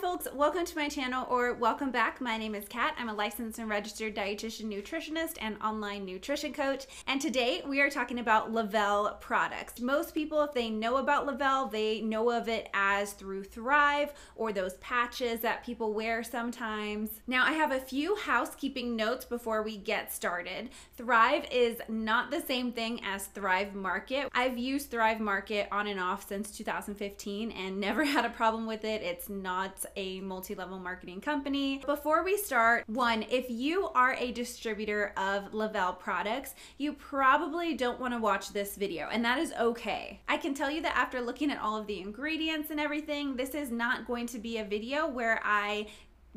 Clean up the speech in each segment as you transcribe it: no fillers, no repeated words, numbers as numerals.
folks, welcome to my channel, or welcome back. My name is Kat. I'm a licensed and registered dietitian nutritionist and online nutrition coach. And today we are talking about Le-Vel products. Most people, if they know about Le-Vel, they know of it as through Thrive or those patches that people wear sometimes. Now I have a few housekeeping notes before we get started. Thrive is not the same thing as Thrive Market. I've used Thrive Market on and off since 2015 and never had a problem with it. It's not a multi-level marketing company. Before we start, one, if you are a distributor of Le-Vel products, you probably don't want to watch this video, and that is okay. I can tell you that after looking at all of the ingredients and everything, this is not going to be a video where I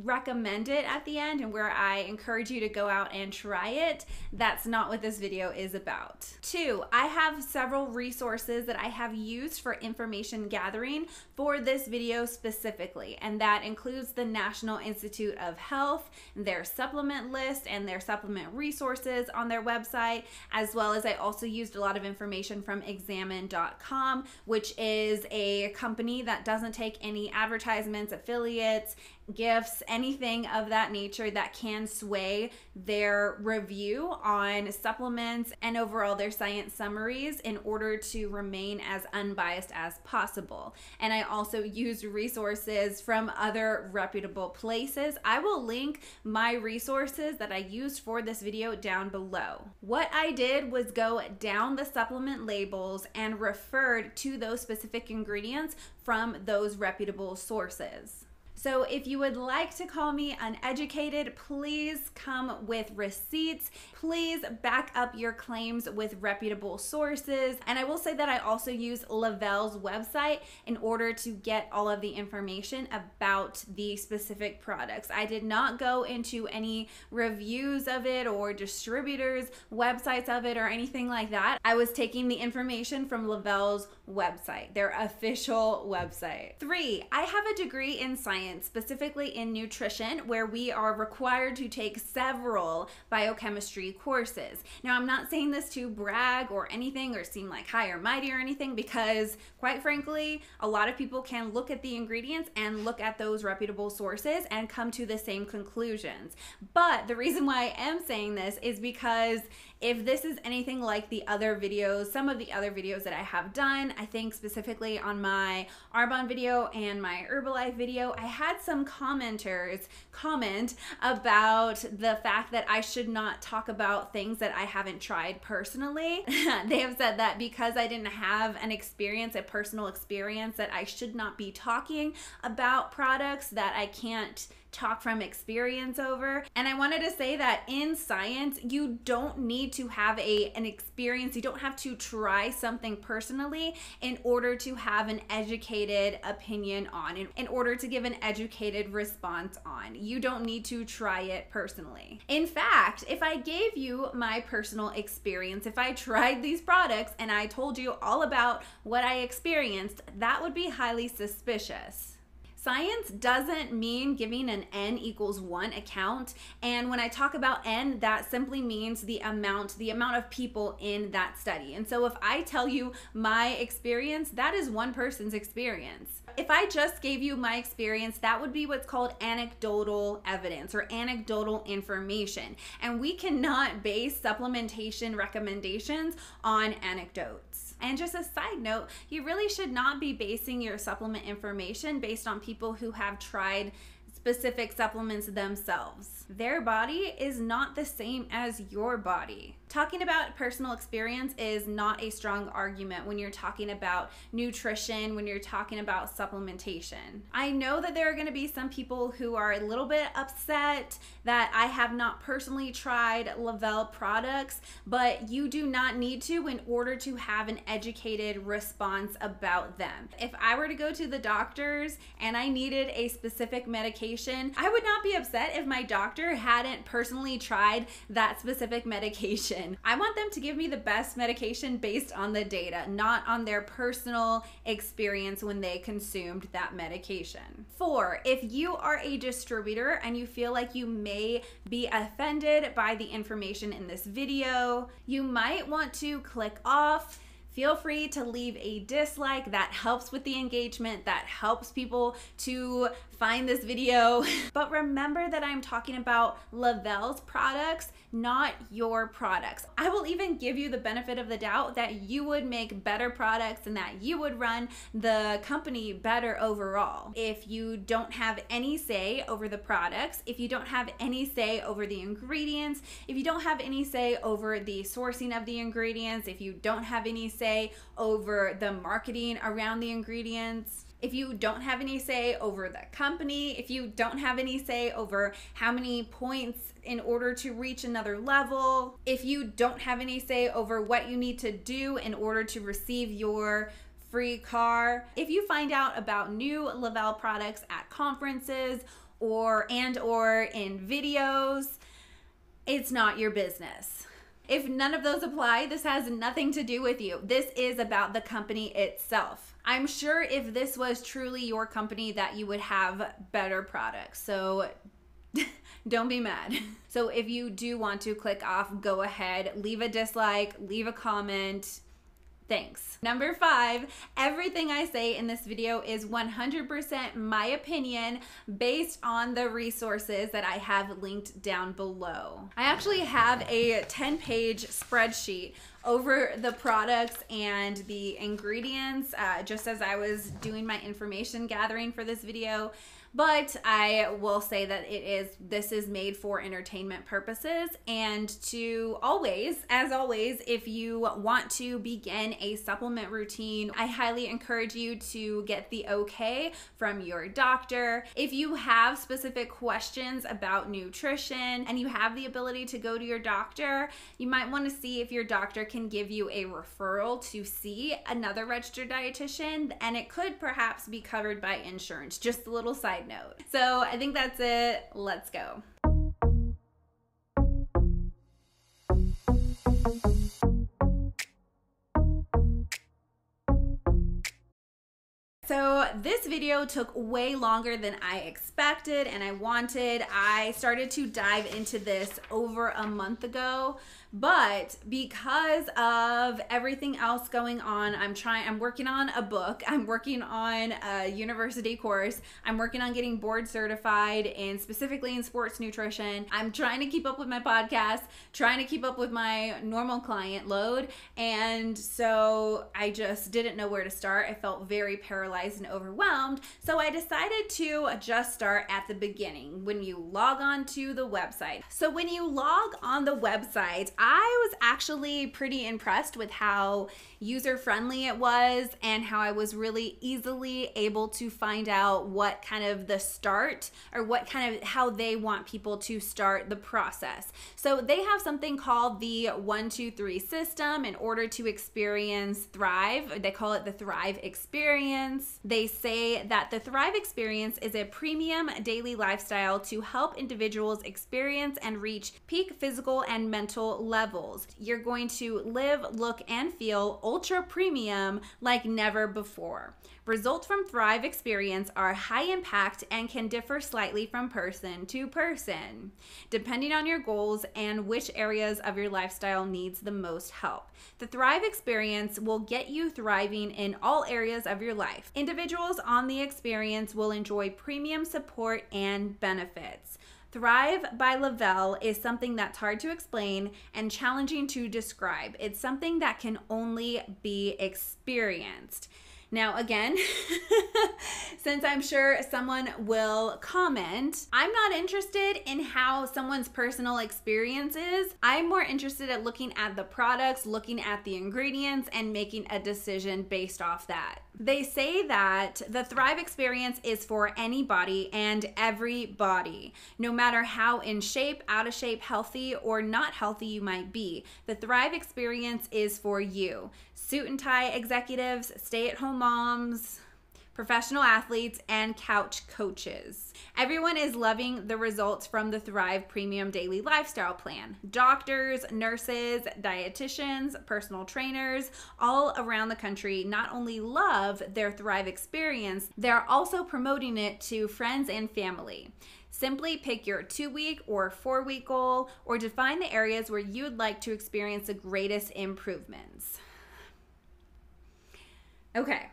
recommend it at the end and where I encourage you to go out and try it. That's not what this video is about. Two, I have several resources that I have used for information gathering for this video specifically, and that includes the National Institute of Health, their supplement list and their supplement resources on their website, as well as I also used a lot of information from examine.com, which is a company that doesn't take any advertisements, affiliates, gifts, anything of that nature that can sway their review on supplements and overall their science summaries in order to remain as unbiased as possible. And I also use resources from other reputable places. I will link my resources that I used for this video down below. What I did was go down the supplement labels and referred to those specific ingredients from those reputable sources. So if you would like to call me uneducated, please come with receipts. Please back up your claims with reputable sources. And I will say that I also use Le-Vel's website in order to get all of the information about the specific products. I did not go into any reviews of it or distributors' websites of it or anything like that. I was taking the information from Le-Vel's website, their official website. Three, I have a degree in science, specifically in nutrition, where we are required to take several biochemistry courses. Now, I'm not saying this to brag or anything or seem like high or mighty or anything, because quite frankly, a lot of people can look at the ingredients and look at those reputable sources and come to the same conclusions. But the reason why I am saying this is because if this is anything like the other videos, some of the other videos that I have done, I think specifically on my Arbonne video and my Herbalife video, I had some commenters comment about the fact that I should not talk about things that I haven't tried personally. They have said that because I didn't have an experience, a personal experience, that I should not be talking about products that I can't talk from experience over. And I wanted to say that in science, you don't need to have an experience. You don't have to try something personally in order to have an educated opinion on it, in order to give an educated response on. You don't need to try it personally. In fact, if I gave you my personal experience, if I tried these products and I told you all about what I experienced, that would be highly suspicious. Science doesn't mean giving an N equals 1 account, and when I talk about N, that simply means the amount of people in that study. And so if I tell you my experience, that is one person's experience. If I just gave you my experience, that would be what's called anecdotal evidence or anecdotal information, and we cannot base supplementation recommendations on anecdotes. And just a side note, you really should not be basing your supplement information based on people who have tried specific supplements themselves. Their body is not the same as your body. Talking about personal experience is not a strong argument when you're talking about nutrition, when you're talking about supplementation. I know that there are going to be some people who are a little bit upset that I have not personally tried Le-Vel products, but you do not need to in order to have an educated response about them. If I were to go to the doctors and I needed a specific medication, I would not be upset if my doctor hadn't personally tried that specific medication. I want them to give me the best medication based on the data, not on their personal experience when they consumed that medication. 4, if you are a distributor and you feel like you may be offended by the information in this video, you might want to click off. Feel free to leave a dislike. That helps with the engagement. That helps people to find this video. But remember that I'm talking about Le-Vel's products, not your products. I will even give you the benefit of the doubt that you would make better products and that you would run the company better overall. If you don't have any say over the products, if you don't have any say over the ingredients, if you don't have any say over the sourcing of the ingredients, if you don't have any say over the marketing around the ingredients, if you don't have any say over the company, if you don't have any say over how many points in order to reach another level, if you don't have any say over what you need to do in order to receive your free car, if you find out about new Le-Vel products at conferences or in videos, it's not your business. If none of those apply, this has nothing to do with you. This is about the company itself. I'm sure if this was truly your company that you would have better products. So don't be mad. So if you do want to click off, go ahead, leave a dislike, leave a comment. Thanks. Number 5, everything I say in this video is 100% my opinion based on the resources that I have linked down below. I actually have a 10-page spreadsheet over the products and the ingredients just as I was doing my information gathering for this video. But I will say that this is made for entertainment purposes, and to always, as always, if you want to begin a supplement routine, I highly encourage you to get the okay from your doctor. If you have specific questions about nutrition and you have the ability to go to your doctor, you might want to see if your doctor can give you a referral to see another registered dietitian, and it could perhaps be covered by insurance. Just a little side note. So I think that's it. Let's go. So this video took way longer than I expected and I wanted. I started to dive into this over a month ago, but because of everything else going on, I'm working on a book, I'm working on a university course, I'm working on getting board certified specifically in sports nutrition. I'm trying to keep up with my podcast, trying to keep up with my normal client load, and so I just didn't know where to start. I felt very paralyzed and overwhelmed, so I decided to just start at the beginning when you log on to the website. So when you log on the website, I was actually pretty impressed with how user-friendly it was and how I was really easily able to find out what kind of the start or how they want people to start the process. So they have something called the 1, 2, 3 system in order to experience Thrive. They call it the Thrive experience. They say that the Thrive experience is a premium daily lifestyle to help individuals experience and reach peak physical and mental levels. You're going to live, look, and feel ultra premium like never before. Results from Thrive experience are high impact and can differ slightly from person to person, depending on your goals and which areas of your lifestyle needs the most help. The Thrive experience will get you thriving in all areas of your life. Individuals on the experience will enjoy premium support and benefits. Thrive by Le-Vel is something that's hard to explain and challenging to describe. It's something that can only be experienced. Now, again, since I'm sure someone will comment, I'm not interested in how someone's personal experience is. I'm more interested at looking at the products, looking at the ingredients, and making a decision based off that. They say that the Thrive experience is for anybody and everybody, no matter how in shape, out of shape, healthy, or not healthy you might be. The Thrive experience is for you. Suit and tie executives, stay-at-home moms, professional athletes, and couch coaches. Everyone is loving the results from the Thrive Premium Daily Lifestyle Plan. Doctors, nurses, dietitians, personal trainers, all around the country not only love their Thrive experience, they're also promoting it to friends and family. Simply pick your 2-week or 4-week goal or define the areas where you'd like to experience the greatest improvements. Okay.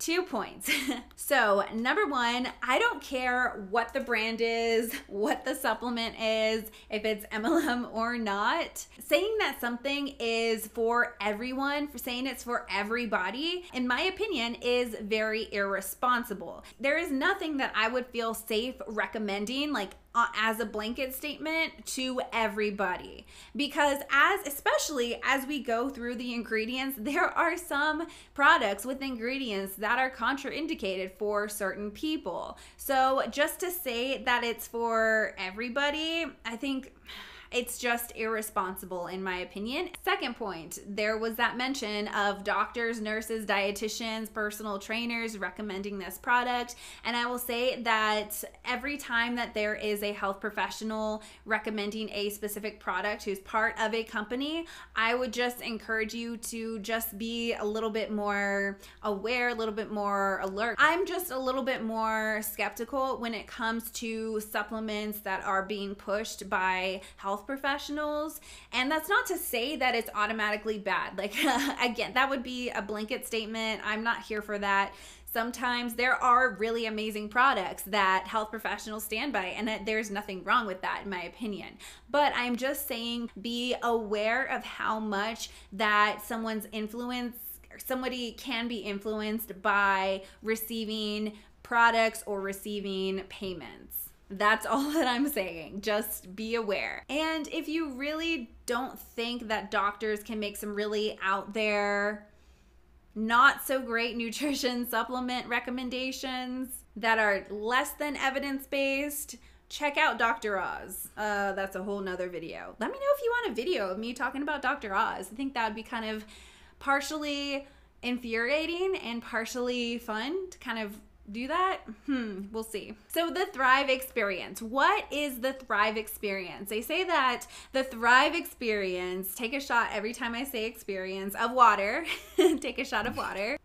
2 points. So number one, I don't care what the brand is, what the supplement is, if it's MLM or not. Saying that something is for everyone, for saying it's for everybody, in my opinion, is very irresponsible. There is nothing that I would feel safe recommending, like as a blanket statement to everybody, because especially as we go through the ingredients, there are some products with ingredients that are contraindicated for certain people. So just to say that it's for everybody, I think it's just irresponsible in my opinion. Second point, there was that mention of doctors, nurses, dietitians, personal trainers recommending this product. And I will say that every time that there is a health professional recommending a specific product who's part of a company, I would just encourage you to just be a little bit more aware, a little bit more alert. I'm just a little bit more skeptical when it comes to supplements that are being pushed by health professionals. And that's not to say that it's automatically bad. Like, again, that would be a blanket statement. I'm not here for that. Sometimes there are really amazing products that health professionals stand by, and that there's nothing wrong with that in my opinion. But I'm just saying, be aware of how much that somebody can be influenced by receiving products or receiving payments. That's all that I'm saying. Just be aware. And if you really don't think that doctors can make some really out there, not so great nutrition supplement recommendations that are less than evidence-based, check out Dr. Oz. That's a whole nother video. Let me know if you want a video of me talking about Dr. Oz. I think that would be kind of partially infuriating and partially fun to kind of do that. We'll see. So the Thrive experience. What is the Thrive experience? They say that the Thrive experience, take a shot every time I say experience, of water. Take a shot of water.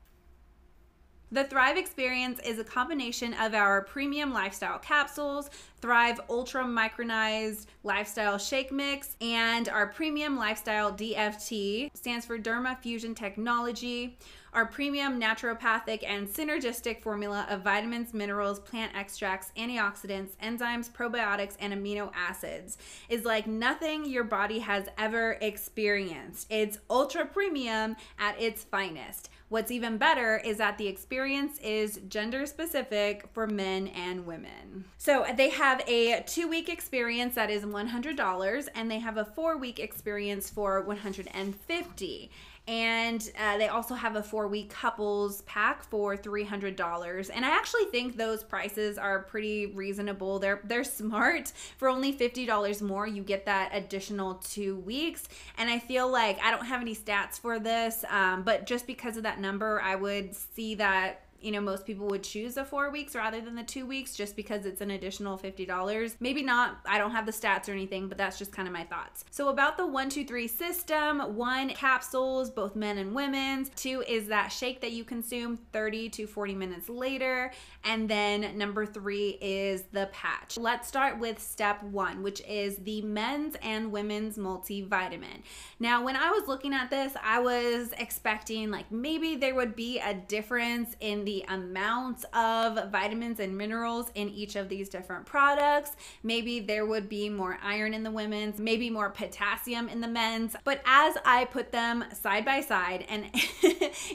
The Thrive experience is a combination of our premium lifestyle capsules, Thrive Ultra Micronized Lifestyle Shake Mix, and our premium lifestyle DFT, stands for Derma Fusion Technology, our premium naturopathic and synergistic formula of vitamins, minerals, plant extracts, antioxidants, enzymes, probiotics, and amino acids, is like nothing your body has ever experienced. It's ultra premium at its finest. What's even better is that the experience is gender specific for men and women. So they have a 2-week experience that is $100, and they have a 4-week experience for $150. And they also have a 4-week couples pack for $300. And I actually think those prices are pretty reasonable. They're smart. For only $50 more, you get that additional 2 weeks. And I feel like, I don't have any stats for this, but just because of that number, I would see that, you know, most people would choose the 4 weeks rather than the 2 weeks, just because it's an additional $50. Maybe not, I don't have the stats or anything, but that's just kind of my thoughts. So about the 1, 2, 3 system: 1, capsules, both men and women's. 2 is that shake that you consume 30 to 40 minutes later. And then number 3 is the patch. Let's start with step 1, which is the men's and women's multivitamin. Now, when I was looking at this, I was expecting like maybe there would be a difference in the amount of vitamins and minerals in each of these different products. Maybe there would be more iron in the women's, maybe more potassium in the men's. But as I put them side by side, and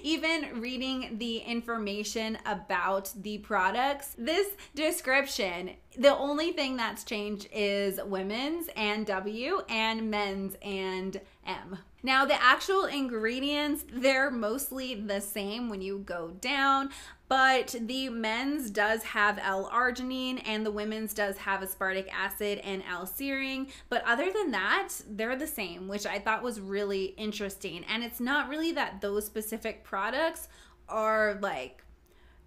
even reading the information about the products, this description, the only thing that's changed is women's and W and men's and M. Now, the actual ingredients, they're mostly the same when you go down, but the men's does have L-Arginine and the women's does have Aspartic Acid and L-Serine. But other than that, they're the same, which I thought was really interesting. And it's not really that those specific products are like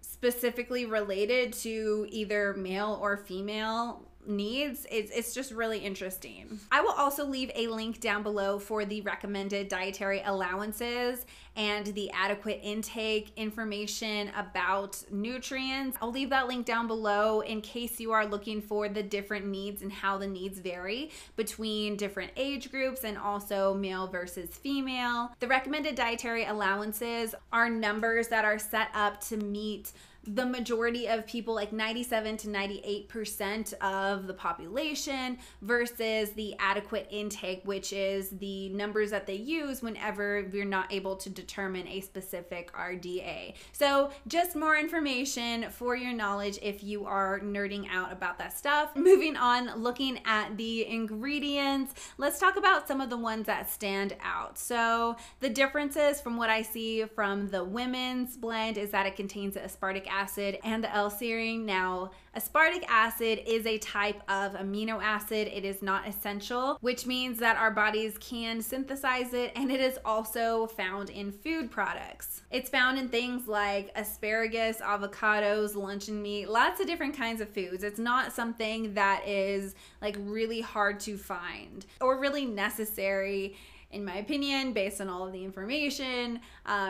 specifically related to either male or female needs, it's just really interesting. I will also leave a link down below for the recommended dietary allowances and the adequate intake information about nutrients. I'll leave that link down below in case you are looking for the different needs and how the needs vary between different age groups and also male versus female. The recommended dietary allowances are numbers that are set up to meet the majority of people, like 97 to 98% of the population, versus the adequate intake, which is the numbers that they use whenever you're not able to determine a specific RDA. So just more information for your knowledge if you are nerding out about that stuff. Moving on, looking at the ingredients, let's talk about some of the ones that stand out. So the differences from what I see from the women's blend is that it contains aspartic acid and the L-Serine. Now, aspartic acid is a type of amino acid. It is not essential, which means that our bodies can synthesize it, and it is also found in food products. It's found in things like asparagus, avocados, luncheon meat, lots of different kinds of foods. It's not something that is like really hard to find or really necessary, in my opinion, based on all of the information,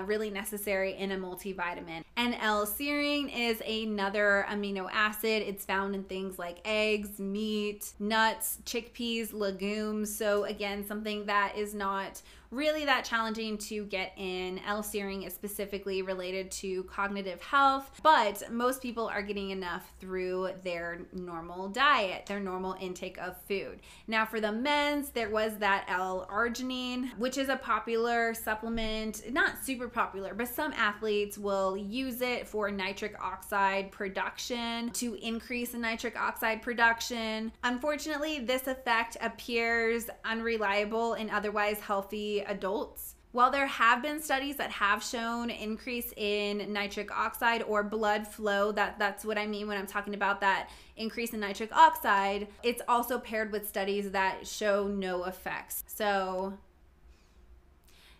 really necessary in a multivitamin. And L-Serine is another amino acid. It's found in things like eggs, meat, nuts, chickpeas, legumes. So again, something that is not really that challenging to get in. L-Serine is specifically related to cognitive health, but most people are getting enough through their normal diet, their normal intake of food. Now for the men's, there was that L-Arginine, which is a popular supplement, not super popular, but some athletes will use it for nitric oxide production, to increase the nitric oxide production. Unfortunately, this effect appears unreliable in otherwise healthy adults. While there have been studies that have shown increase in nitric oxide or blood flow, that's what I mean when I'm talking about that increase in nitric oxide, it's also paired with studies that show no effects. So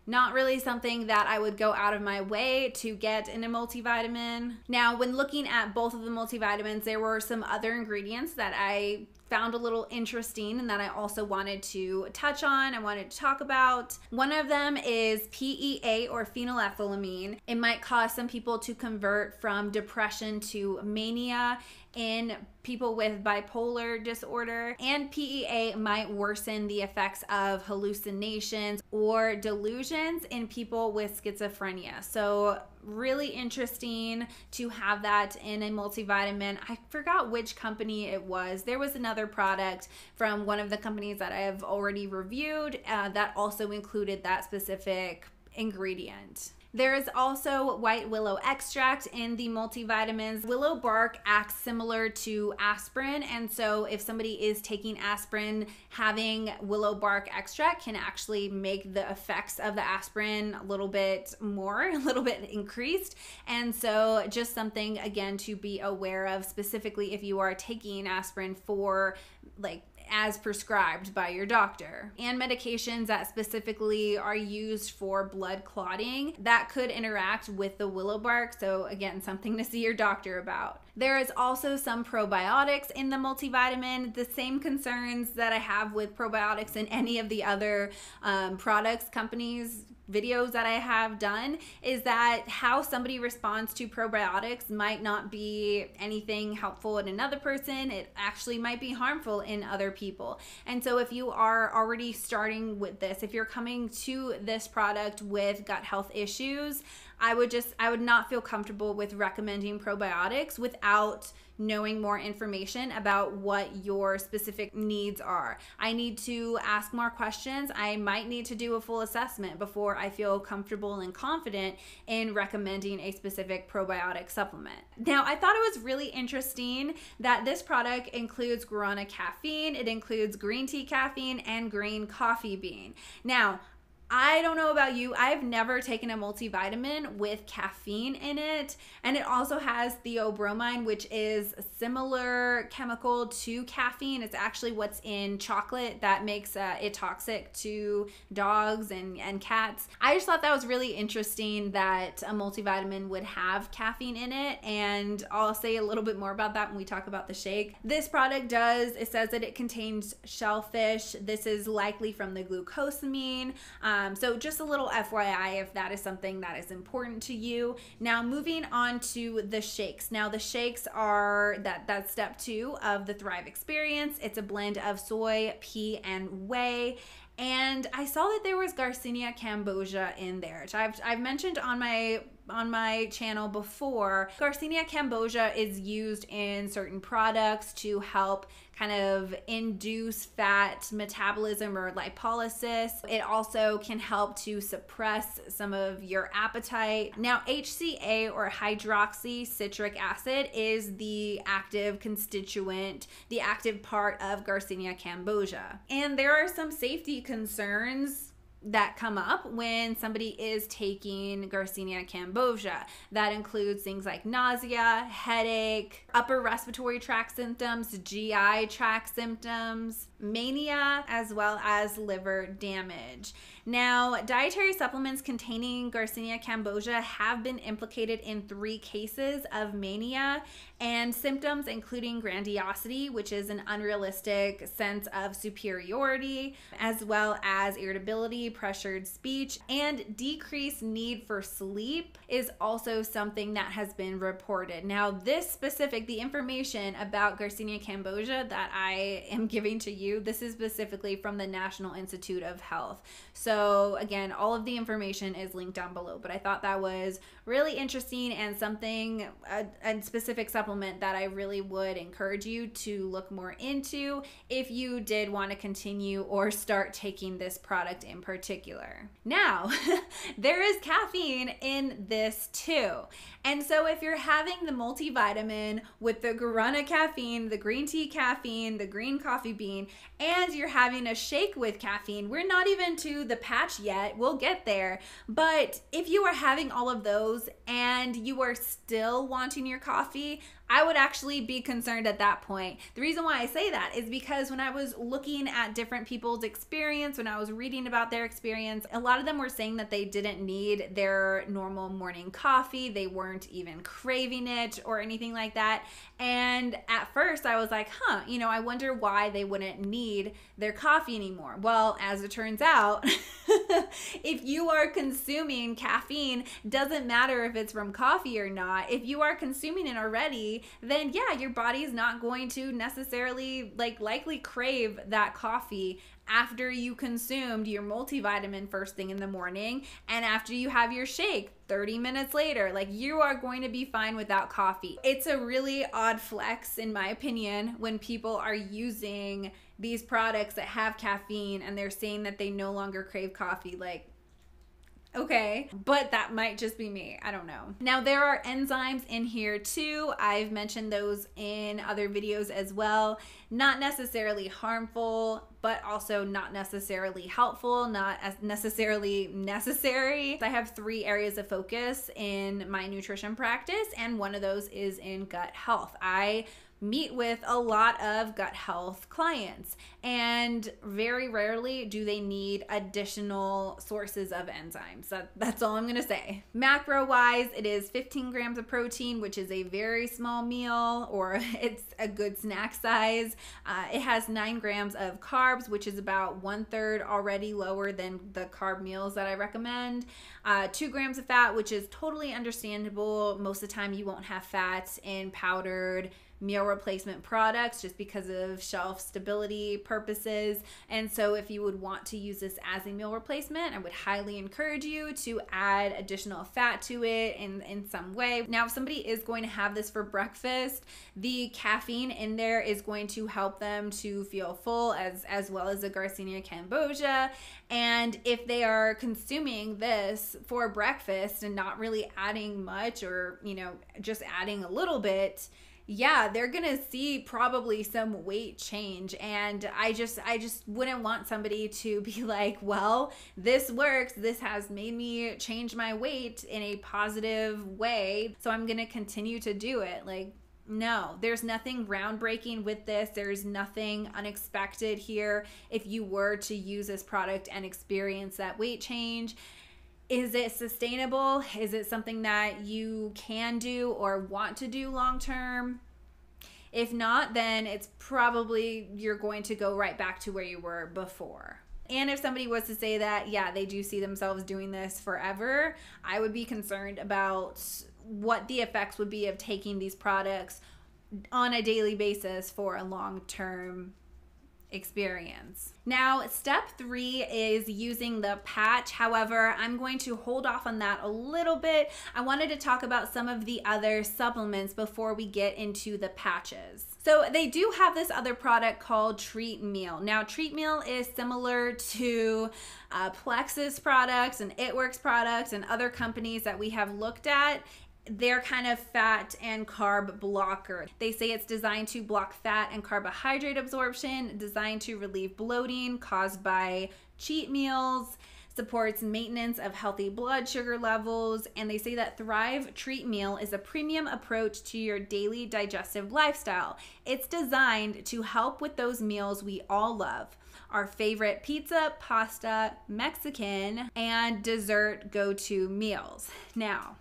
not really something that I would go out of my way to get in a multivitamin. Now, when looking at both of the multivitamins, there were some other ingredients that I found a little interesting and that I also wanted to touch on, I wanted to talk about. One of them is PEA, or phenylethylamine. It might cause some people to convert from depression to mania in people with bipolar disorder, and PEA might worsen the effects of hallucinations or delusions in people with schizophrenia. So really interesting to have that in a multivitamin. I forgot which company it was. There was another product from one of the companies that I have already reviewed that also included that specific ingredient. There is also white willow extract in the multivitamins. Willow bark acts similar to aspirin, and so if somebody is taking aspirin, having willow bark extract can actually make the effects of the aspirin a little bit increased. And so just something, again, to be aware of, specifically if you are taking aspirin for as prescribed by your doctor, and medications that specifically are used for blood clotting that could interact with the willow bark. So again, something to see your doctor about. There is also some probiotics in the multivitamin. The same concerns that I have with probiotics in any of the other products companies videos that I have done is that how somebody responds to probiotics might not be anything helpful in another person. It actually might be harmful in other people. And so if you are already starting with this, if you're coming to this product with gut health issues, I would not feel comfortable with recommending probiotics without knowing more information about what your specific needs are. I need to ask more questions. I might need to do a full assessment before I feel comfortable and confident in recommending a specific probiotic supplement. Now, I thought it was really interesting that this product includes guarana caffeine, it includes green tea caffeine, and green coffee bean. Now, I don't know about you, I've never taken a multivitamin with caffeine in it, and it also has theobromine, which is a similar chemical to caffeine. It's actually what's in chocolate that makes it toxic to dogs and cats. I just thought that was really interesting that a multivitamin would have caffeine in it, and I'll say a little bit more about that when we talk about the shake. This product it says that it contains shellfish. This is likely from the glucosamine. So just a little FYI if that is something that is important to you. Now moving on to the shakes. Now the shakes are that's step 2 of the Thrive experience. It's a blend of soy, pea, and whey. And I saw that there was Garcinia Cambogia in there, which I've mentioned on my channel before. Garcinia Cambogia is used in certain products to help kind of induce fat metabolism or lipolysis. It also can help to suppress some of your appetite. Now, HCA or hydroxycitric acid is the active constituent, the active part of Garcinia Cambogia. And there are some safety concerns that come up when somebody is taking Garcinia Cambogia. That includes things like nausea, headache, upper respiratory tract symptoms, GI tract symptoms, mania, as well as liver damage. Now, dietary supplements containing Garcinia Cambogia have been implicated in 3 cases of mania and symptoms including grandiosity, which is an unrealistic sense of superiority, as well as irritability, pressured speech, and decreased need for sleep is also something that has been reported. Now, the information about Garcinia Cambogia that I am giving to you, this is specifically from the National Institute of Health. So again, all of the information is linked down below, but I thought that was really interesting and something, a specific supplement that I really would encourage you to look more into if you did want to continue or start taking this product in particular. Now, there is caffeine in this too. And so if you're having the multivitamin with the guarana caffeine, the green tea caffeine, the green coffee bean, and you're having a shake with caffeine, we're not even to the patch yet, we'll get there. But if you are having all of those and you are still wanting your coffee, I would actually be concerned at that point. The reason why I say that is because when I was looking at different people's experience, when I was reading about their experience, a lot of them were saying that they didn't need their normal morning coffee. They weren't even craving it or anything like that. And at first I was like, I wonder why they wouldn't need their coffee anymore. Well, as it turns out, if you are consuming caffeine, doesn't matter if it's from coffee or not, if you are consuming it already, then yeah, your body is not going to necessarily likely crave that coffee after you consumed your multivitamin first thing in the morning and after you have your shake 30 minutes later. You are going to be fine without coffee. It's a really odd flex, in my opinion, when people are using these products that have caffeine and they're saying that they no longer crave coffee. Okay, but that might just be me. I don't know. Now, there are enzymes in here too. I've mentioned those in other videos as well. Not necessarily harmful, but also not necessarily helpful, not as necessarily necessary. I have 3 areas of focus in my nutrition practice, and one of those is in gut health. I meet with a lot of gut health clients, and very rarely do they need additional sources of enzymes. That's all I'm gonna say. Macro wise, it is 15 grams of protein, which is a very small meal, or it's a good snack size. It has 9 grams of carbs, which is about 1/3 already lower than the carb meals that I recommend. 2 grams of fat, which is totally understandable. Most of the time you won't have fats in powdered meal replacement products just because of shelf stability purposes. And so if you would want to use this as a meal replacement, I would highly encourage you to add additional fat to it in some way. Now, if somebody is going to have this for breakfast, the caffeine in there is going to help them to feel full, as well as the Garcinia Cambogia. And if they are consuming this for breakfast and not really adding much, or just adding a little bit, yeah, they're gonna see probably some weight change. And I just wouldn't want somebody to be like, well, this works, this has made me change my weight in a positive way, so I'm gonna continue to do it. Like, no, there's nothing groundbreaking with this. There's nothing unexpected here. If you were to use this product and experience that weight change, is it sustainable? Is it something that you can do or want to do long term? If not, then it's probably you're going to go right back to where you were before. And if somebody was to say that, yeah, they do see themselves doing this forever, I would be concerned about what the effects would be of taking these products on a daily basis for a long-term experience. Now, step 3 is using the patch. However, I'm going to hold off on that a little bit. I wanted to talk about some of the other supplements before we get into the patches. So they do have this other product called Treat Meal. Now, Treat Meal is similar to Plexus products and It Works products and other companies that we have looked at. They're kind of fat and carb blocker. They say it's designed to block fat and carbohydrate absorption, designed to relieve bloating caused by cheat meals, supports maintenance of healthy blood sugar levels, and they say that Thrive Treat Meal is a premium approach to your daily digestive lifestyle. It's designed to help with those meals we all love. Our favorite pizza, pasta, Mexican, and dessert go-to meals. Now,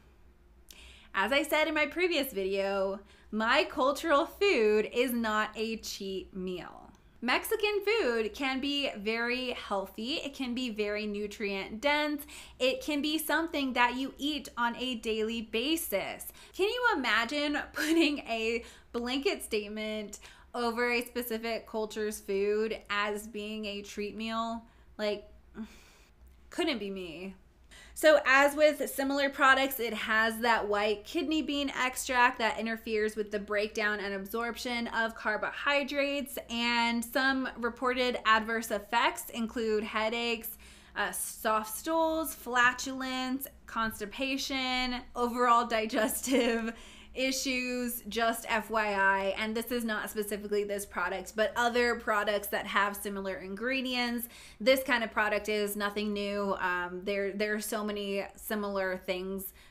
as I said in my previous video, my cultural food is not a cheat meal. Mexican food can be very healthy. It can be very nutrient dense. It can be something that you eat on a daily basis. Can you imagine putting a blanket statement over a specific culture's food as being a treat meal? Like, couldn't be me. So as with similar products, it has that white kidney bean extract that interferes with the breakdown and absorption of carbohydrates, and some reported adverse effects include headaches, soft stools, flatulence, constipation, overall digestive issues, just FYI. And this is not specifically this product, but other products that have similar ingredients. This kind of product is nothing new. There are so many similar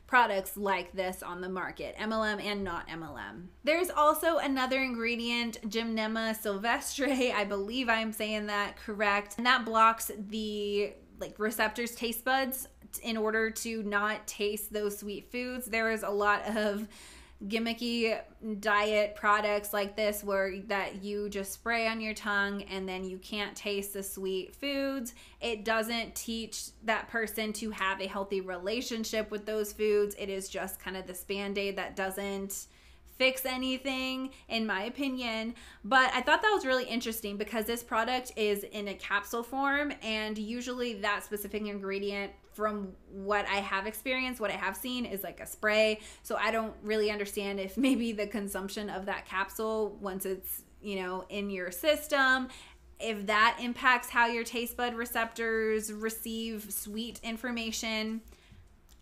products like this on the market, MLM and not MLM. There's also another ingredient, Gymnema sylvestre, I believe I'm saying that correct, and that blocks the receptors, taste buds, in order to not taste those sweet foods. There is a lot of gimmicky diet products like this that you just spray on your tongue and then you can't taste the sweet foods. It doesn't teach that person to have a healthy relationship with those foods. It is just kind of this Band-Aid that doesn't fix anything, in my opinion. But I thought that was really interesting because this product is in a capsule form, and usually that specific ingredient, from what I have experienced, what I have seen, is like a spray. So I don't really understand if maybe the consumption of that capsule, once it's, in your system, if that impacts how your taste bud receptors receive sweet information.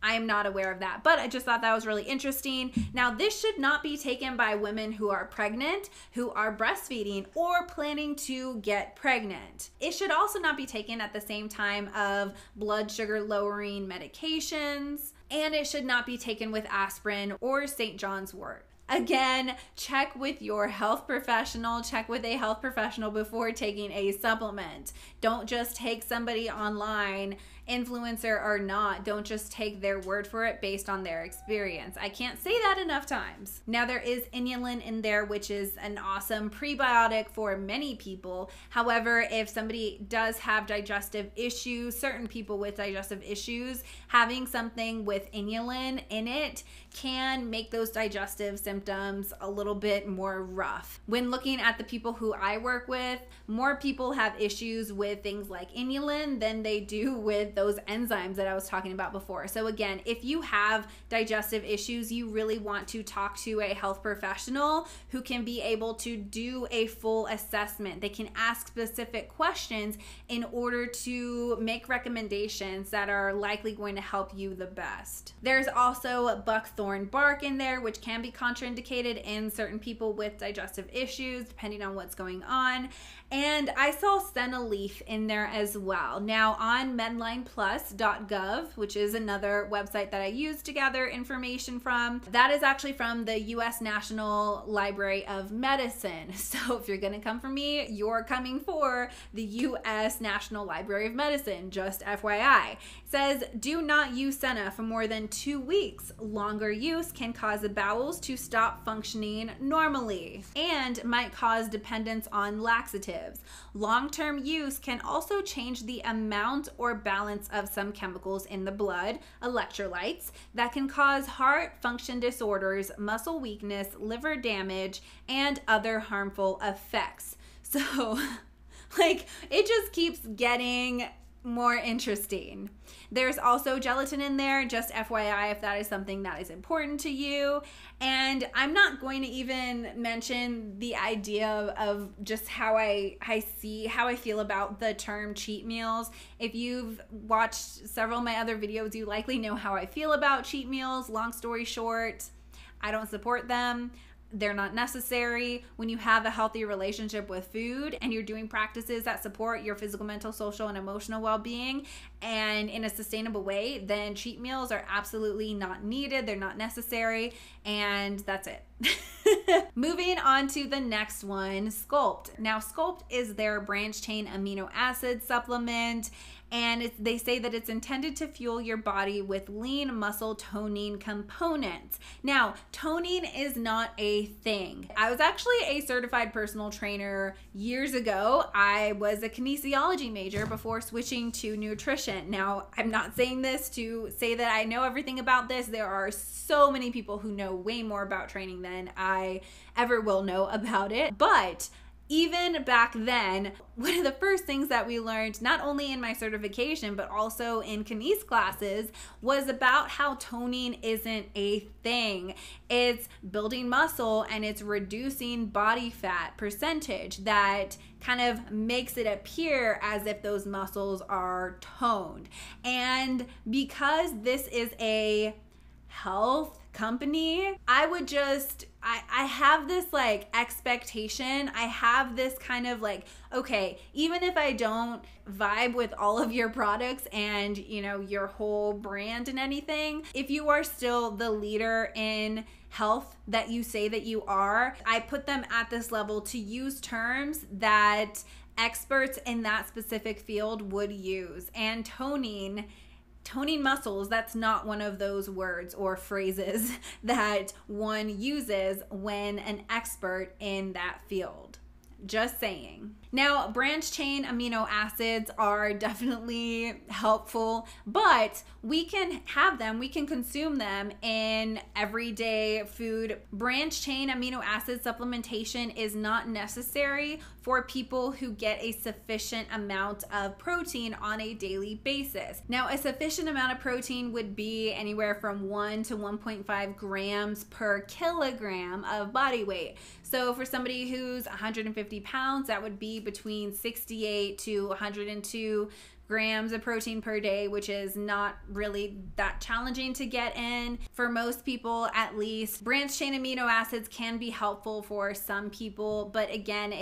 I am not aware of that, but I just thought that was really interesting. Now, this should not be taken by women who are pregnant, who are breastfeeding, or planning to get pregnant. It should also not be taken at the same time of blood sugar lowering medications, and it should not be taken with aspirin or St. John's wort. Again, check with your health professional, check with a health professional before taking a supplement. Don't just take somebody online, influencer or not, don't just take their word for it based on their experience. I can't say that enough times. Now, there is inulin in there, which is an awesome prebiotic for many people. However, if somebody does have digestive issues, certain people with digestive issues, having something with inulin in it can make those digestive symptoms a little bit more rough. When looking at the people who I work with, more people have issues with things like inulin than they do with with those enzymes that I was talking about before. So again, if you have digestive issues, you really want to talk to a health professional who can be able to do a full assessment. They can ask specific questions in order to make recommendations that are likely going to help you the best. There's also buckthorn bark in there, which can be contraindicated in certain people with digestive issues, depending on what's going on. And I saw senna leaf in there as well. Now on medlineplus.gov, which is another website that I use to gather information from, that is actually from the U.S. National Library of Medicine. So if you're gonna come for me, you're coming for the U.S. National Library of Medicine, just FYI. It says, do not use senna for more than 2 weeks. Longer use can cause the bowels to stop functioning normally and might cause dependence on laxatives. Long-term use can also change the amount or balance of some chemicals in the blood, electrolytes, that can cause heart function disorders, muscle weakness, liver damage, and other harmful effects. So, like, it just keeps getting more interesting. There's also gelatin in there, just FYI if that is something that is important to you. And I'm not going to even mention the idea of just how I feel about the term cheat meals. If you've watched several of my other videos, you likely know how I feel about cheat meals. Long story short, I don't support them. They're not necessary. When you have a healthy relationship with food and you're doing practices that support your physical, mental, social, and emotional well-being and in a sustainable way, then cheat meals are absolutely not needed. They're not necessary, and that's it. Moving on to the next one, Sculpt. Now, Sculpt is their branched chain amino acid supplement, and they say that it's intended to fuel your body with lean muscle toning components. Now, toning is not a thing. I was actually a certified personal trainer years ago. I was a kinesiology major before switching to nutrition. Now, I'm not saying this to say that I know everything about this. There are so many people who know way more about training than I ever will know about it. But even back then, one of the first things that we learned, not only in my certification, but also in kines classes, was about how toning isn't a thing. It's building muscle and it's reducing body fat percentage that kind of makes it appear as if those muscles are toned. And because this is a health company, I have this like expectation. I have this kind of like, okay, even if I don't vibe with all of your products and, you know, your whole brand and anything, if you are still the leader in health that you say that you are, I put them at this level to use terms that experts in that specific field would use. And toning muscles, that's not one of those words or phrases that one uses when an expert in that field. Just saying. Now, branched chain amino acids are definitely helpful, but we can have them, we can consume them in everyday food. Branched chain amino acid supplementation is not necessary for people who get a sufficient amount of protein on a daily basis. Now, a sufficient amount of protein would be anywhere from 1 to 1.5 grams per kilogram of body weight. So for somebody who's 150 pounds, that would be between 68 to 102 grams of protein per day, which is not really that challenging to get in. For most people, at least, branched chain amino acids can be helpful for some people, but again,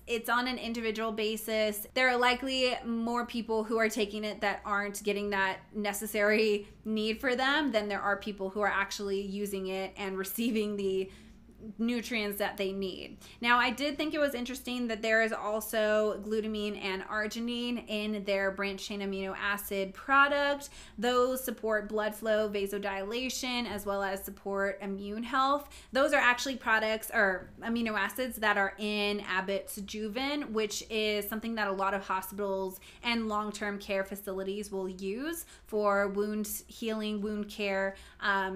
it's on an individual basis. There are likely more people who are taking it that aren't getting that necessary need for them than there are people who are actually using it and receiving the nutrients that they need. Now, I did think it was interesting that there is also glutamine and arginine in their branched chain amino acid product. Those support blood flow, vasodilation, as well as support immune health. Those are actually products or amino acids that are in Abbott's Juven, which is something that a lot of hospitals and long-term care facilities will use for wound healing, wound care.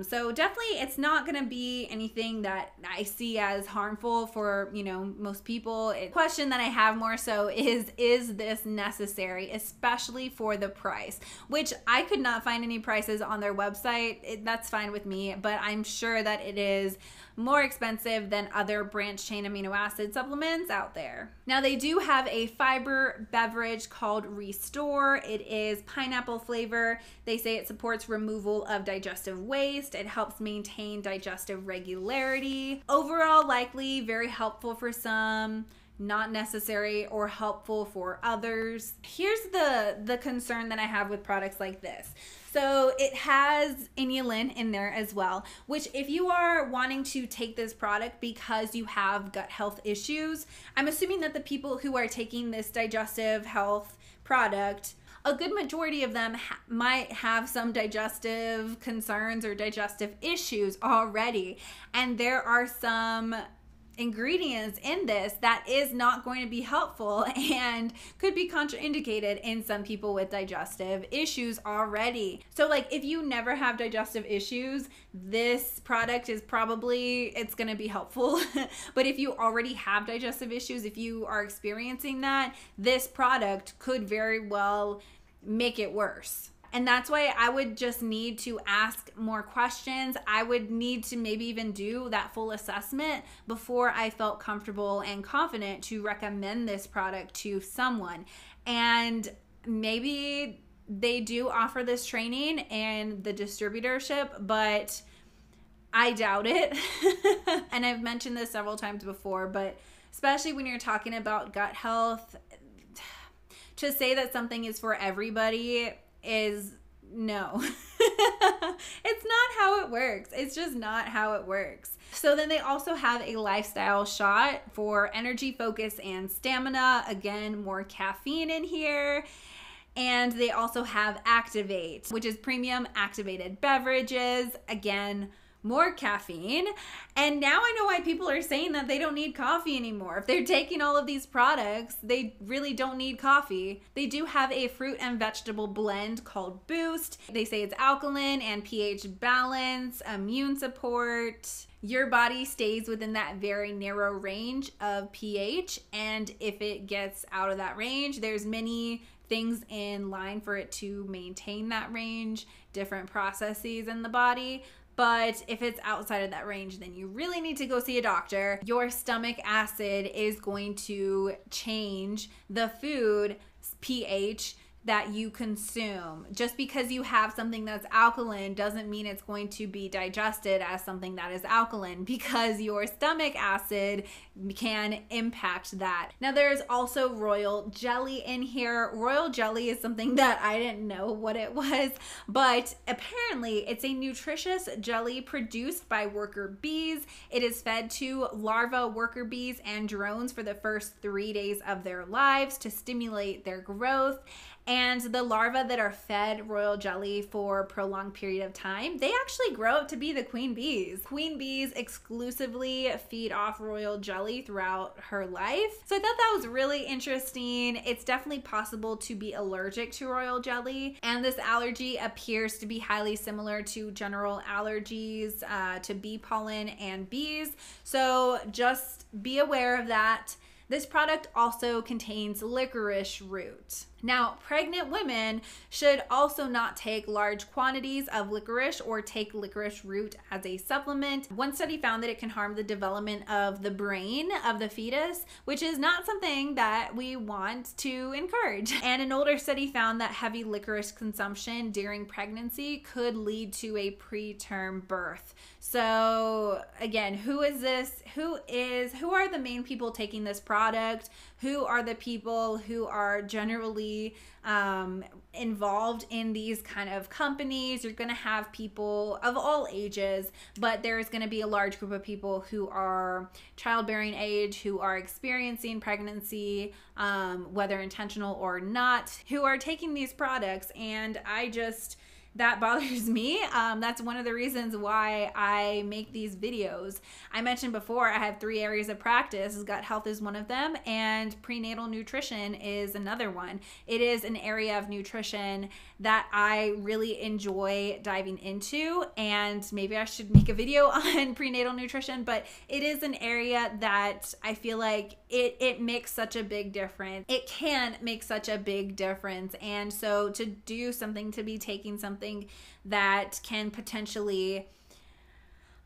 So definitely it's not going to be anything that I I see as harmful for, you know, most people. The question that I have more so is this necessary, especially for the price, which I could not find any prices on their website. That's fine with me, but I'm sure that it is more expensive than other branched chain amino acid supplements out there. Now, they do have a fiber beverage called Restore. It is pineapple flavor. They say it supports removal of digestive waste. It helps maintain digestive regularity. Overall, likely very helpful for some, not necessary or helpful for others. Here's the concern that I have with products like this. So it has inulin in there as well, which if you are wanting to take this product because you have gut health issues, I'm assuming that the people who are taking this digestive health product, a good majority of them might have some digestive concerns or digestive issues already. And there are some ingredients in this that is not going to be helpful and could be contraindicated in some people with digestive issues already. So like if you never have digestive issues, this product is probably, it's going to be helpful. But if you already have digestive issues, if you are experiencing that, this product could very well make it worse. And that's why I would just need to ask more questions. I would need to maybe even do that full assessment before I felt comfortable and confident to recommend this product to someone. And maybe they do offer this training and the distributorship, but I doubt it. And I've mentioned this several times before, but especially when you're talking about gut health, to say that something is for everybody is no. It's not how it works. It's just not how it works. So then they also have a lifestyle shot for energy, focus, and stamina. Again, more caffeine in here. And they also have Activate, which is premium activated beverages. Again, more caffeine. And now I know why people are saying that they don't need coffee anymore. If they're taking all of these products, they really don't need coffee. They do have a fruit and vegetable blend called Boost. They say it's alkaline and pH balance, immune support. Your body stays within that very narrow range of pH, and if it gets out of that range, there's many things in line for it to maintain that range, different processes in the body. But if it's outside of that range, then you really need to go see a doctor. Your stomach acid is going to change the food pH that you consume. Just because you have something that's alkaline doesn't mean it's going to be digested as something that is alkaline, because your stomach acid can impact that. Now there's also royal jelly in here. Royal jelly is something that I didn't know what it was, but apparently it's a nutritious jelly produced by worker bees. It is fed to larva worker bees and drones for the first 3 days of their lives to stimulate their growth. And the larvae that are fed royal jelly for a prolonged period of time, they actually grow up to be the queen bees. Queen bees exclusively feed off royal jelly throughout her life. So I thought that was really interesting. It's definitely possible to be allergic to royal jelly, and this allergy appears to be highly similar to general allergies to bee pollen and bees. So just be aware of that. This product also contains licorice root. Now, pregnant women should also not take large quantities of licorice or take licorice root as a supplement. One study found that it can harm the development of the brain of the fetus, which is not something that we want to encourage. And an older study found that heavy licorice consumption during pregnancy could lead to a preterm birth. So again, who is this? Who are the main people taking this product? Who are the people who are generally involved in these kind of companies? You're going to have people of all ages, but there's going to be a large group of people who are childbearing age, who are experiencing pregnancy, whether intentional or not, who are taking these products. And I just that bothers me. That's one of the reasons why I make these videos. I mentioned before I have 3 areas of practice. Gut health is one of them, and prenatal nutrition is another one. It is an area of nutrition that I really enjoy diving into, and maybe I should make a video on prenatal nutrition, but it is an area that I feel like it makes such a big difference. It can make such a big difference. And so to do something, to be taking something that can potentially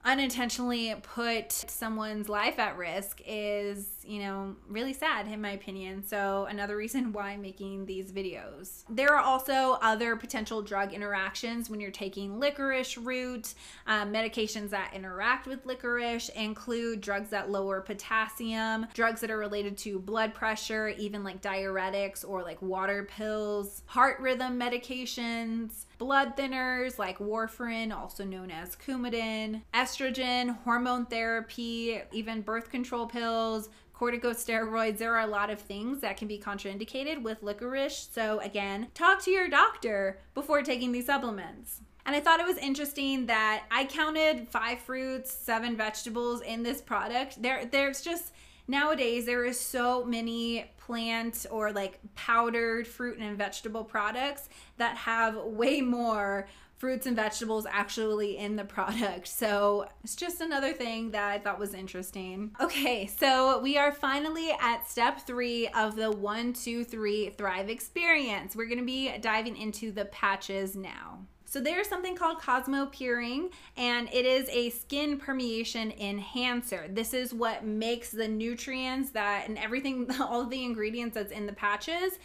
unintentionally put someone's life at risk is, you know, really sad in my opinion. So another reason why I'm making these videos. There are also other potential drug interactions when you're taking licorice root. Medications that interact with licorice include drugs that lower potassium, drugs that are related to blood pressure, even like diuretics or like water pills, heart rhythm medications, blood thinners like warfarin, also known as Coumadin, estrogen, hormone therapy, even birth control pills, corticosteroids. There are a lot of things that can be contraindicated with licorice. So again, talk to your doctor before taking these supplements. And I thought it was interesting that I counted 5 fruits, 7 vegetables in this product. There's just, nowadays there is so many plant or like powdered fruit and vegetable products that have way more fruits and vegetables actually in the product. So it's just another thing that I thought was interesting. Okay, so we are finally at step 3 of the 1, 2, 3 Thrive experience. We're gonna be diving into the patches now. So there's something called cosmopurine, and it is a skin permeation enhancer. This is what makes the nutrients that and everything, all of the ingredients that's in the patches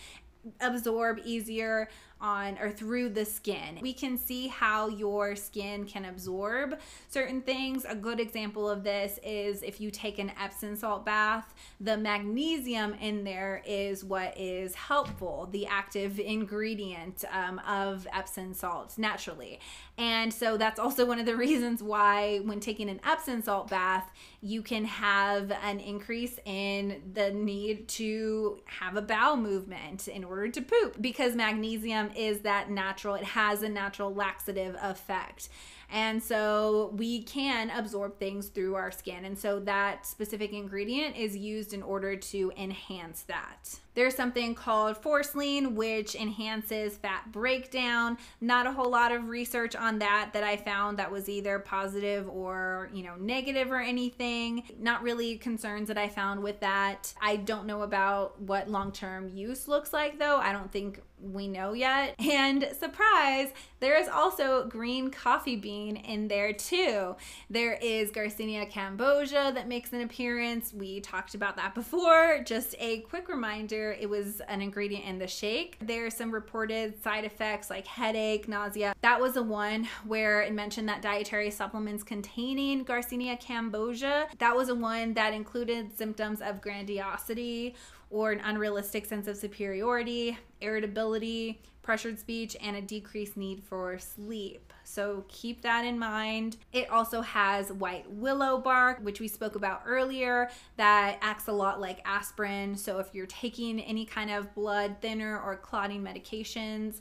absorb easier on or through the skin. We can see how your skin can absorb certain things. A good example of this is if you take an Epsom salt bath, the magnesium in there is what is helpful, the active ingredient of Epsom salts naturally. And so that's also one of the reasons why when taking an Epsom salt bath, you can have an increase in the need to have a bowel movement in order to poop, because magnesium is that natural, it has a natural laxative effect. And so we can absorb things through our skin. And so that specific ingredient is used in order to enhance that. There's something called forceline, which enhances fat breakdown. Not a whole lot of research on that I found that was either positive or, you know, negative or anything. Not really concerns that I found with that. I don't know about what long-term use looks like though. I don't think we know yet. And surprise, there is also green coffee bean in there too. There is Garcinia Cambogia that makes an appearance. We talked about that before. Just a quick reminder, it was an ingredient in the shake. There are some reported side effects like headache, nausea. That was the one where it mentioned that dietary supplements containing Garcinia Cambogia, that was the one that included symptoms of grandiosity or an unrealistic sense of superiority, irritability, pressured speech, and a decreased need for sleep. So keep that in mind. It also has white willow bark, which we spoke about earlier, that acts a lot like aspirin. So if you're taking any kind of blood thinner or clotting medications,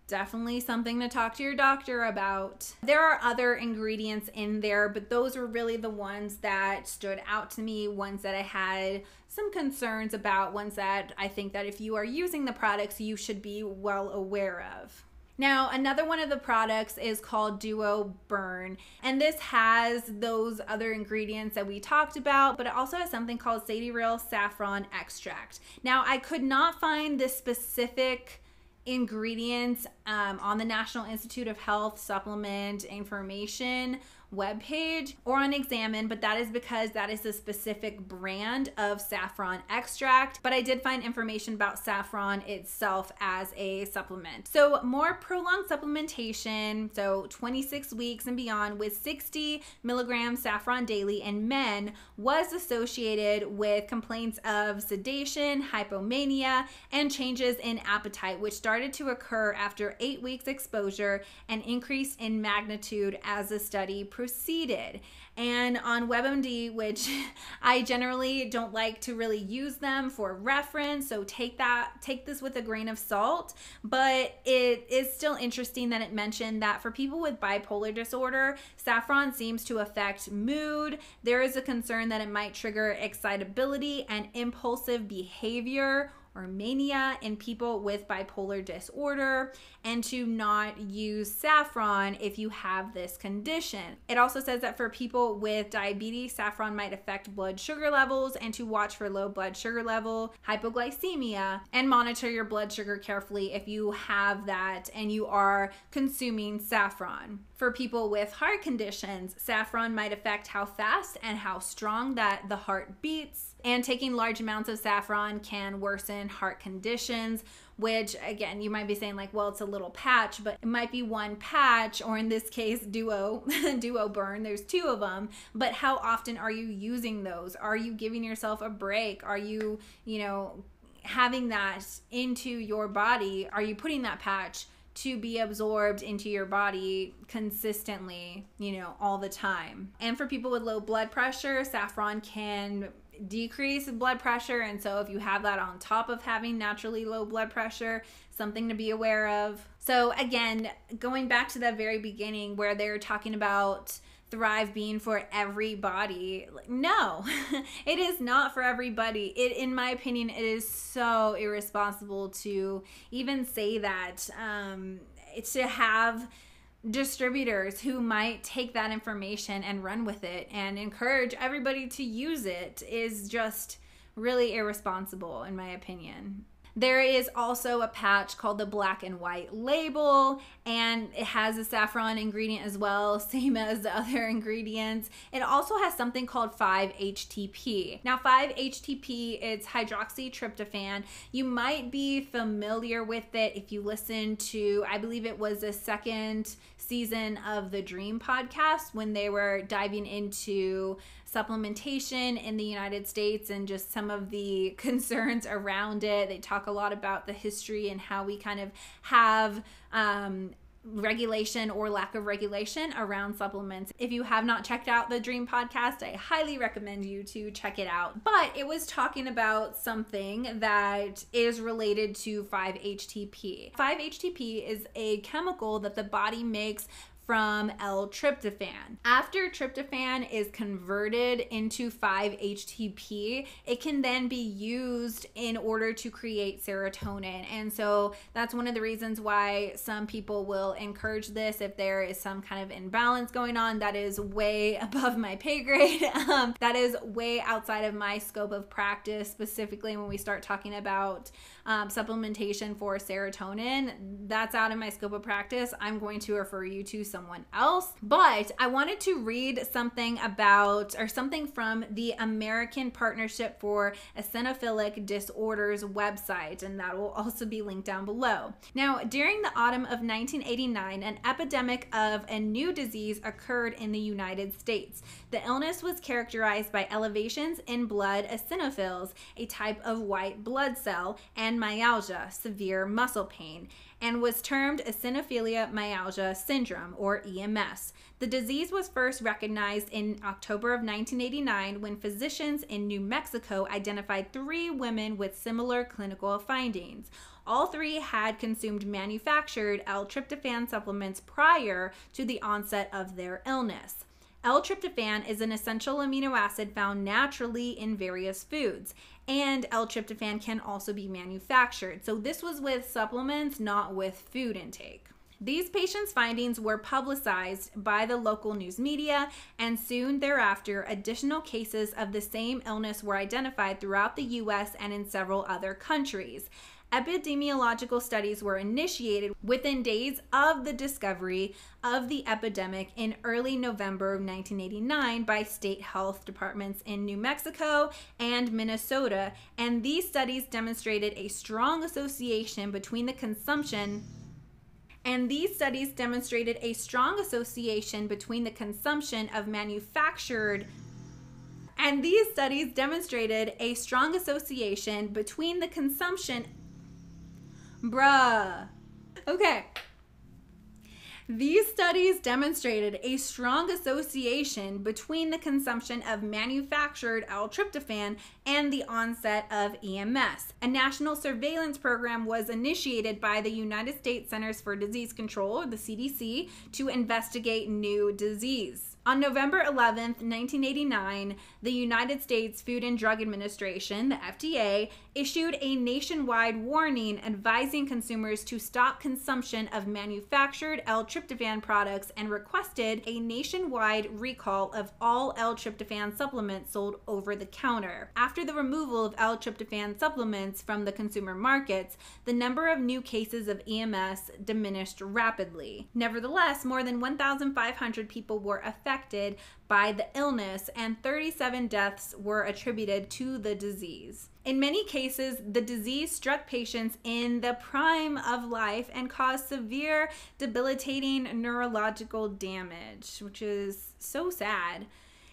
definitely something to talk to your doctor about. There are other ingredients in there, but those were really the ones that stood out to me, ones that I had some concerns about, ones that I think that if you are using the products, you should be well aware of. Now, another one of the products is called Duo Burn, and this has those other ingredients that we talked about, but it also has something called Sadiryl saffron extract. Now, I could not find this specific ingredients on the National Institute of Health supplement information webpage or on Examine, but that is because that is a specific brand of saffron extract. But I did find information about saffron itself as a supplement. So more prolonged supplementation, so 26 weeks and beyond with 60 milligrams saffron daily in men was associated with complaints of sedation, hypomania, and changes in appetite, which started to occur after 8 weeks exposure and increased in magnitude as the study proceeded. And on WebMD, which I generally don't like to really use them for reference, so take this with a grain of salt, but it is still interesting that it mentioned that for people with bipolar disorder, saffron seems to affect mood. There is a concern that it might trigger excitability and impulsive behavior or mania in people with bipolar disorder, and to not use saffron if you have this condition. It also says that for people with diabetes, saffron might affect blood sugar levels, and to watch for low blood sugar level, hypoglycemia, and monitor your blood sugar carefully if you have that and you are consuming saffron. For people with heart conditions, saffron might affect how fast and how strong that the heart beats, and taking large amounts of saffron can worsen heart conditions, which again, you might be saying like, well, it's a little patch, but it might be one patch, or in this case, duo burn. There's two of them, but how often are you using those? Are you giving yourself a break? Are you, having that into your body? Are you putting that patch to be absorbed into your body consistently, all the time? And for people with low blood pressure, saffron can decrease blood pressure, and so if you have that on top of having naturally low blood pressure, something to be aware of. So again, going back to the very beginning where they're talking about Thrive being for everybody, no, it is not for everybody. In my opinion, it is so irresponsible to even say that. It's to have distributors who might take that information and run with it and encourage everybody to use it is just really irresponsible, in my opinion. There is also a patch called the black and white label, and it has a saffron ingredient as well, same as the other ingredients. It also has something called 5-HTP. Now 5-HTP, it's hydroxytryptophan. You might be familiar with it if you listen to, I believe it was the second season of the Dream podcast when they were diving into supplementation in the United States and just some of the concerns around it. They talk a lot about the history and how we kind of have regulation or lack of regulation around supplements. If you have not checked out the Dream podcast, I highly recommend you to check it out. But it was talking about something that is related to 5-HTP. 5-HTP is a chemical that the body makes from L-tryptophan. After tryptophan is converted into 5-HTP, it can then be used in order to create serotonin. And so that's one of the reasons why some people will encourage this if there is some kind of imbalance going on. That is way above my pay grade. That is way outside of my scope of practice, specifically when we start talking about supplementation for serotonin. That's out of my scope of practice. I'm going to refer you to someone else. But I wanted to read something from the American Partnership for Eosinophilic Disorders website, and that will also be linked down below. Now, during the autumn of 1989, an epidemic of a new disease occurred in the United States. The illness was characterized by elevations in blood eosinophils, a type of white blood cell, and myalgia, severe muscle pain, and was termed eosinophilia myalgia syndrome, or EMS. The disease was first recognized in October of 1989 when physicians in New Mexico identified 3 women with similar clinical findings. All 3 had consumed manufactured L-tryptophan supplements prior to the onset of their illness. L-tryptophan is an essential amino acid found naturally in various foods, and L-tryptophan can also be manufactured. So this was with supplements, not with food intake. These patients' findings were publicized by the local news media, and soon thereafter, additional cases of the same illness were identified throughout the U.S. and in several other countries. Epidemiological studies were initiated within days of the discovery of the epidemic in early November of 1989 by state health departments in New Mexico and Minnesota, and these studies demonstrated a strong association between the consumption of manufactured These studies demonstrated a strong association between the consumption of manufactured L-tryptophan and the onset of EMS. A national surveillance program was initiated by the United States Centers for Disease Control, or the CDC, to investigate new disease. On November 11th, 1989, the United States Food and Drug Administration, the FDA, issued a nationwide warning advising consumers to stop consumption of manufactured L-tryptophan products and requested a nationwide recall of all L-tryptophan supplements sold over the counter. After the removal of L-tryptophan supplements from the consumer markets, the number of new cases of EMS diminished rapidly. Nevertheless, more than 1,500 people were affected by the illness, and 37 deaths were attributed to the disease. In many cases, the disease struck patients in the prime of life and caused severe, debilitating neurological damage, which is so sad.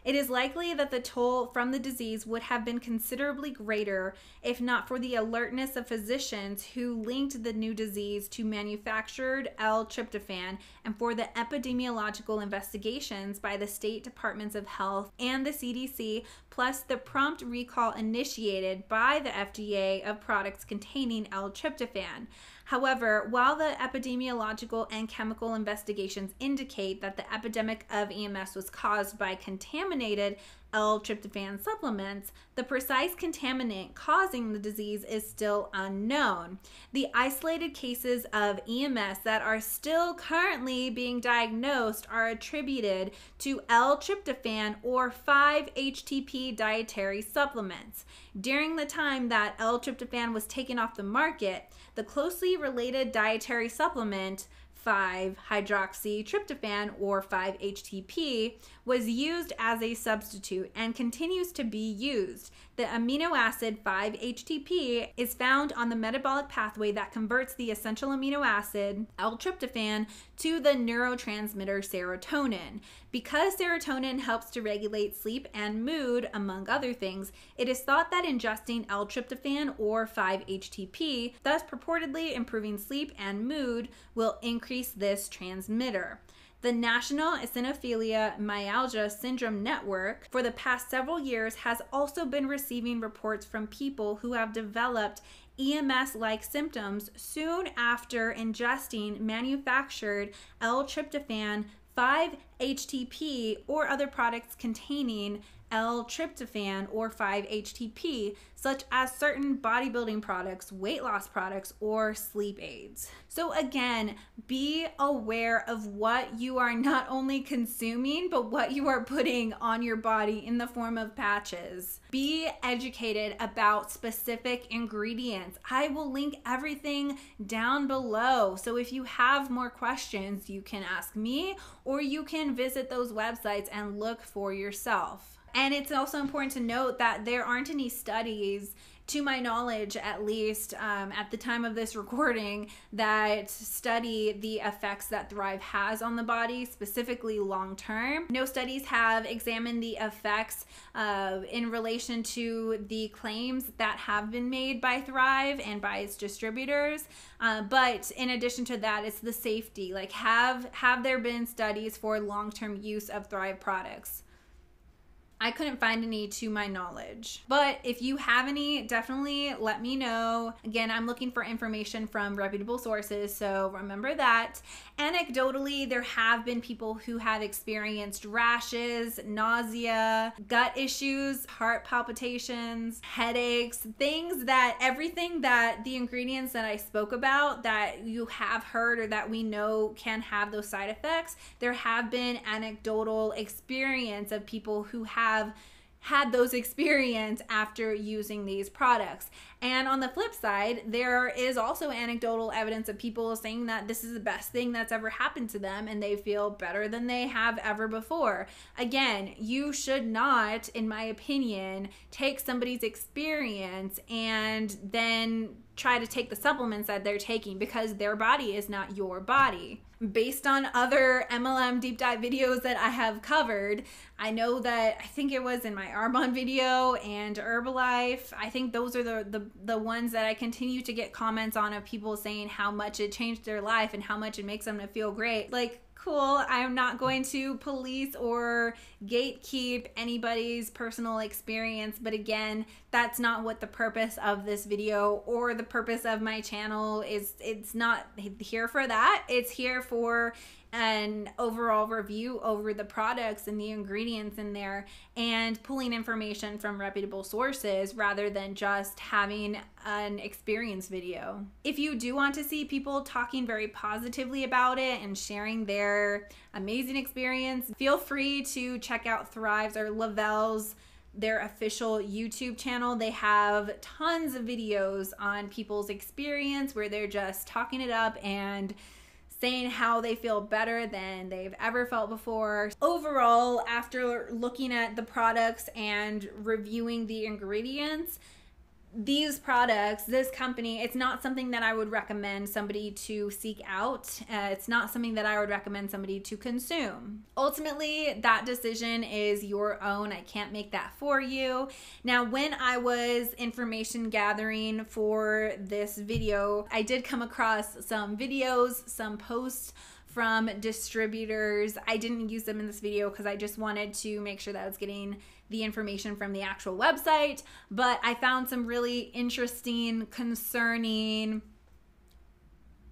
It is likely that the toll from the disease would have been considerably greater if not for the alertness of physicians who linked the new disease to manufactured L-tryptophan, and for the epidemiological investigations by the state departments of health and the CDC, plus the prompt recall initiated by the FDA of products containing L-tryptophan. However, while the epidemiological and chemical investigations indicate that the epidemic of EMS was caused by contaminated L-tryptophan supplements, the precise contaminant causing the disease is still unknown. The isolated cases of EMS that are still currently being diagnosed are attributed to L-tryptophan or 5-HTP dietary supplements. During the time that L-tryptophan was taken off the market, the closely related dietary supplement 5-hydroxytryptophan or 5-HTP was used as a substitute and continues to be used. The amino acid 5-HTP is found on the metabolic pathway that converts the essential amino acid L-tryptophan to the neurotransmitter serotonin. Because serotonin helps to regulate sleep and mood, among other things, it is thought that ingesting L-tryptophan or 5-HTP, thus purportedly improving sleep and mood, will increase this transmitter. The National Eosinophilia Myalgia Syndrome Network for the past several years has also been receiving reports from people who have developed EMS-like symptoms soon after ingesting manufactured L-tryptophan, 5-HTP, or other products containing L-tryptophan or 5-HTP, such as certain bodybuilding products, weight loss products, or sleep aids. So again, be aware of what you are not only consuming, but what you are putting on your body in the form of patches. Be educated about specific ingredients. I will link everything down below. So if you have more questions, you can ask me, or you can visit those websites and look for yourself. And it's also important to note that there aren't any studies, to my knowledge at least, at the time of this recording, that study the effects that Thrive has on the body, specifically long term. No studies have examined the effects in relation to the claims that have been made by Thrive and by its distributors. But in addition to that, it's the safety. Like, have there been studies for long-term use of Thrive products? I couldn't find any to my knowledge. But if you have any, definitely let me know. Again, I'm looking for information from reputable sources, so remember that. Anecdotally, there have been people who have experienced rashes, nausea, gut issues, heart palpitations, headaches, everything that the ingredients that I spoke about that you have heard or that we know can have those side effects. There have been anecdotal experience of people who have had those experience after using these products. And on the flip side, there is also anecdotal evidence of people saying that this is the best thing that's ever happened to them and they feel better than they have ever before. Again, you should not, in my opinion, take somebody's experience and then try to take the supplements that they're taking, because their body is not your body. Based on other MLM deep dive videos that I have covered, I know that, I think it was in my Arbonne video and Herbalife, I think those are the ones that I continue to get comments on, of people saying how much it changed their life and how much it makes them to feel great. Like, cool. I'm not going to police or gatekeep anybody's personal experience, but again, that's not what the purpose of this video or the purpose of my channel is. It's not here for that. It's here for an overall review over the products and the ingredients in there and pulling information from reputable sources rather than just having an experience video. If you do want to see people talking very positively about it and sharing their amazing experience, feel free to check out Thrive's or Le-Vel's, their official YouTube channel. They have tons of videos on people's experience where they're just talking it up and saying how they feel better than they've ever felt before. Overall, after looking at the products and reviewing the ingredients, these products, this company, it's not something that I would recommend somebody to seek out. It's not something that I would recommend somebody to consume. Ultimately, that decision is your own. I can't make that for you. Now, when I was information gathering for this video, I did come across some videos, some posts from distributors. I didn't use them in this video because I just wanted to make sure that I was getting the information from the actual website, but I found some really interesting, concerning,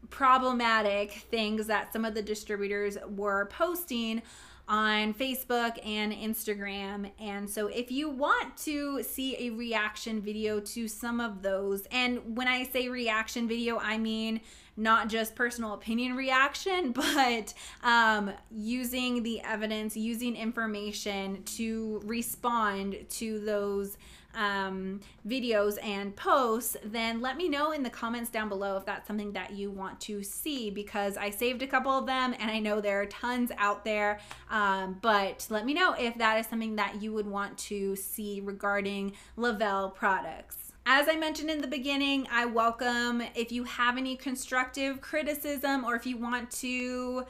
problematic things that some of the distributors were posting on Facebook and Instagram. And so if you want to see a reaction video to some of those, and when I say reaction video, I mean not just personal opinion reaction, but using the evidence, using information to respond to those videos and posts, then let me know in the comments down below if that's something that you want to see, because I saved a couple of them and I know there are tons out there, but let me know if that is something that you would want to see regarding Le-Vel products. As I mentioned in the beginning, I welcome if you have any constructive criticism or if you want to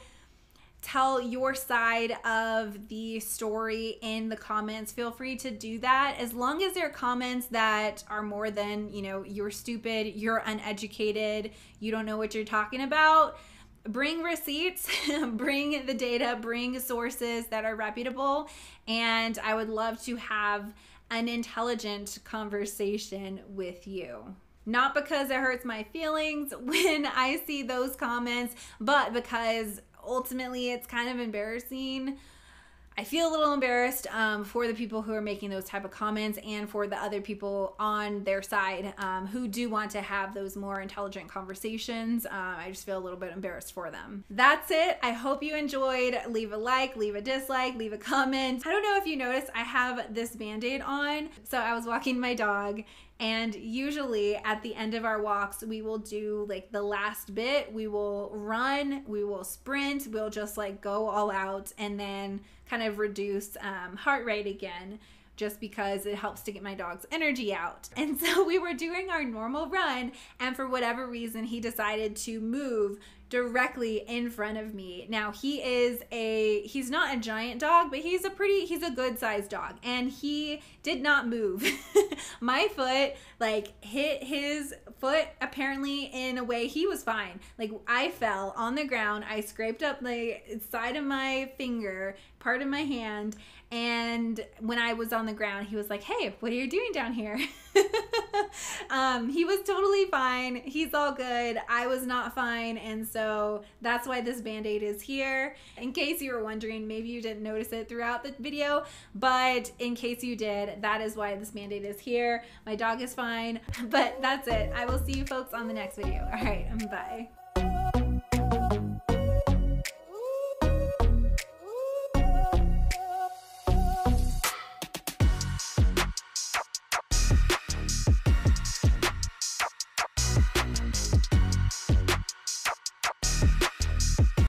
tell your side of the story in the comments, feel free to do that. As long as they're comments that are more than, you know, you're stupid, you're uneducated, you don't know what you're talking about. Bring receipts, bring the data, bring sources that are reputable, and I would love to have an intelligent conversation with you. Not because it hurts my feelings when I see those comments, but because ultimately it's kind of embarrassing. I feel a little embarrassed for the people who are making those type of comments and for the other people on their side who do want to have those more intelligent conversations. I just feel a little bit embarrassed for them. That's it. I hope you enjoyed. Leave a like, leave a dislike, leave a comment. I don't know if you noticed, I have this Band-Aid on. So I was walking my dog, and usually at the end of our walks, we will do like the last bit. We will run, we will sprint, we'll just like go all out and then kind of reduce heart rate again, just because it helps to get my dog's energy out. And so we were doing our normal run, and for whatever reason, he decided to move directly in front of me. Now he's not a giant dog, but he's a good sized dog, and he did not move. My foot like hit his foot apparently in a way he was fine. Like I fell on the ground, I scraped up the side of my finger, part of my hand, and when I was on the ground, he was like, "Hey, what are you doing down here?" He was totally fine. He's all good. I was not fine, and so that's why this Band-Aid is here. In case you were wondering, maybe you didn't notice it throughout the video, but in case you did, that is why this Band-Aid is here. My dog is fine, but that's it. I will see you folks on the next video. All right, bye.